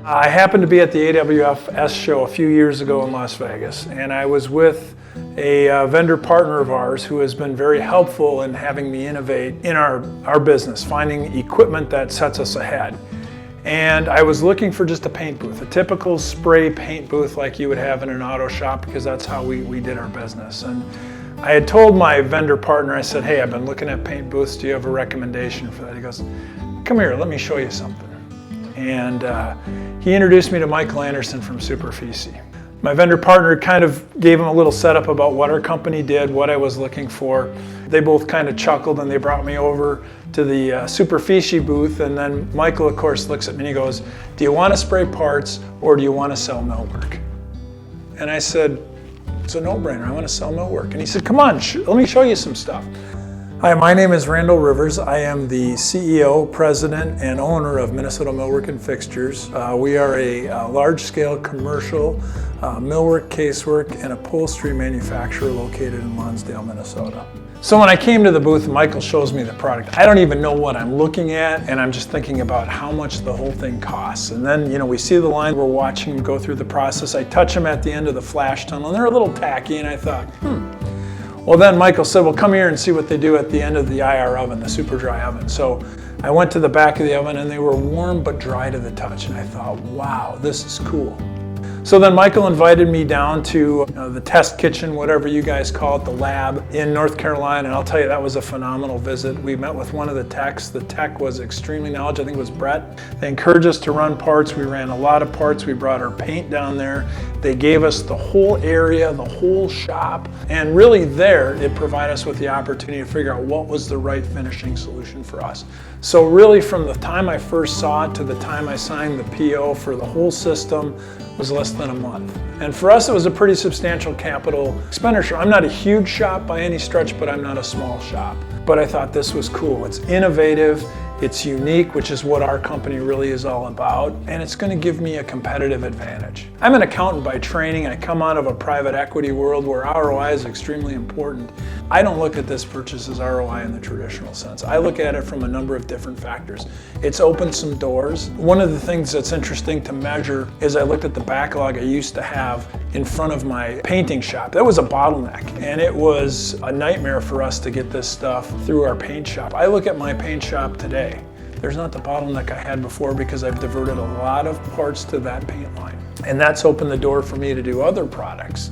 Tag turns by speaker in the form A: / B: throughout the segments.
A: I happened to be at the AWFS show a few years ago in Las Vegas, and I was with a vendor partner of ours who has been very helpful in having me innovate in our business, finding equipment that sets us ahead. And I was looking for just a paint booth, a typical spray paint booth like you would have in an auto shop, because that's how we did our business. And I had told my vendor partner, I said, hey, I've been looking at paint booths, do you have a recommendation for that? He goes, come here, let me show you something. And he introduced me to Michael Anderson from Superficie. My vendor partner kind of gave him a little setup about what our company did, what I was looking for. They both kind of chuckled and they brought me over to the Superficie booth, and then Michael, of course, looks at me and he goes, do you want to spray parts or do you want to sell millwork? And I said, it's a no-brainer, I want to sell millwork. And he said, come on, let me show you some stuff. Hi, my name is Randall Rivers. I am the CEO, president, and owner of Minnesota Millwork and Fixtures. We are a large-scale commercial millwork, casework, and upholstery manufacturer located in Lonsdale, Minnesota. So when I came to the booth, Michael shows me the product. I don't even know what I'm looking at, and I'm just thinking about how much the whole thing costs. And then, we see the line, we're watching them go through the process. I touch them at the end of the flash tunnel, and they're a little tacky, and I thought, Well, then Michael said, well, come here and see what they do at the end of the IR oven, the super dry oven. So I went to the back of the oven and they were warm but dry to the touch. And I thought, wow, this is cool. So then Michael invited me down to the test kitchen, whatever you guys call it, the lab in North Carolina. And I'll tell you, that was a phenomenal visit. We met with one of the techs. The tech was extremely knowledgeable. I think it was Brett. They encouraged us to run parts. We ran a lot of parts. We brought our paint down there. They gave us the whole area, the whole shop. And really there, it provided us with the opportunity to figure out what was the right finishing solution for us. So really from the time I first saw it to the time I signed the PO for the whole system was less than a month. And for us, it was a pretty substantial capital expenditure. I'm not a huge shop by any stretch, but I'm not a small shop. But I thought this was cool. It's innovative, it's unique, which is what our company really is all about, and it's going to give me a competitive advantage. I'm an accountant by training. I come out of a private equity world where ROI is extremely important. I don't look at this purchase as ROI in the traditional sense. I look at it from a number of different factors. It's opened some doors. One of the things that's interesting to measure is I looked at the backlog I used to have in front of my painting shop. That was a bottleneck, and it was a nightmare for us to get this stuff through our paint shop. I look at my paint shop today. There's not the bottleneck I had before because I've diverted a lot of parts to that paint line. And that's opened the door for me to do other products.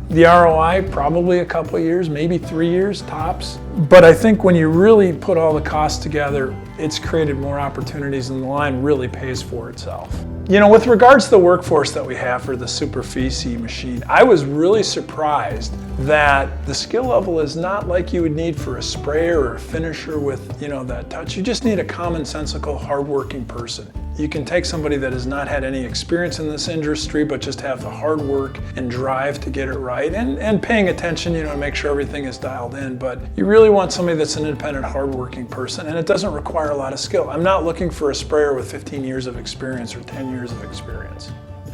A: The ROI, probably a couple of years, maybe 3 years tops. But I think when you really put all the costs together, it's created more opportunities and the line really pays for itself. With regards to the workforce that we have for the Superficie machine, I was really surprised that the skill level is not like you would need for a sprayer or a finisher with, that touch. You just need a commonsensical, hardworking person. You can take somebody that has not had any experience in this industry, but just have the hard work and drive to get it right and paying attention, to make sure everything is dialed in. But you really want somebody that's an independent, hardworking person, and it doesn't require a lot of skill. I'm not looking for a sprayer with 15 years of experience or 10 years of experience.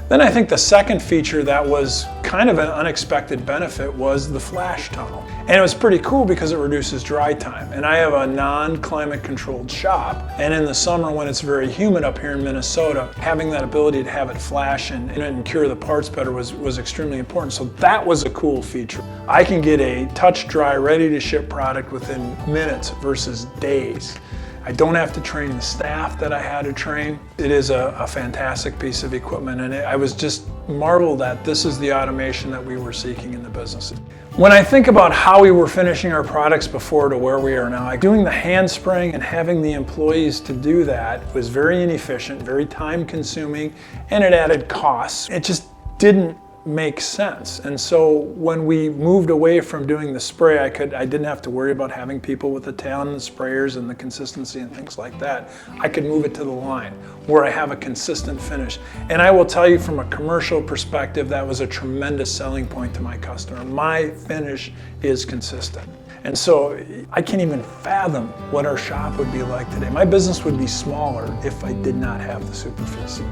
A: Then I think the second feature that was kind of an unexpected benefit was the flash tunnel. And it was pretty cool because it reduces dry time. And I have a non-climate controlled shop. And in the summer when it's very humid up here in Minnesota, having that ability to have it flash and cure the parts better was extremely important. So that was a cool feature. I can get a touch dry, ready to ship product within minutes versus days. I don't have to train the staff that I had to train. It is a fantastic piece of equipment, and I was just marveled that this is the automation that we were seeking in the business. When I think about how we were finishing our products before to where we are now, doing the hand spraying and having the employees to do that was very inefficient, very time consuming, and it added costs. It just didn't make sense. And so when we moved away from doing the spray, I didn't have to worry about having people with the talent and the sprayers and the consistency and things like that. I could move it to the line where I have a consistent finish. And I will tell you from a commercial perspective, that was a tremendous selling point to my customer. My finish is consistent. And so I can't even fathom what our shop would be like today. My business would be smaller if I did not have the Superficie.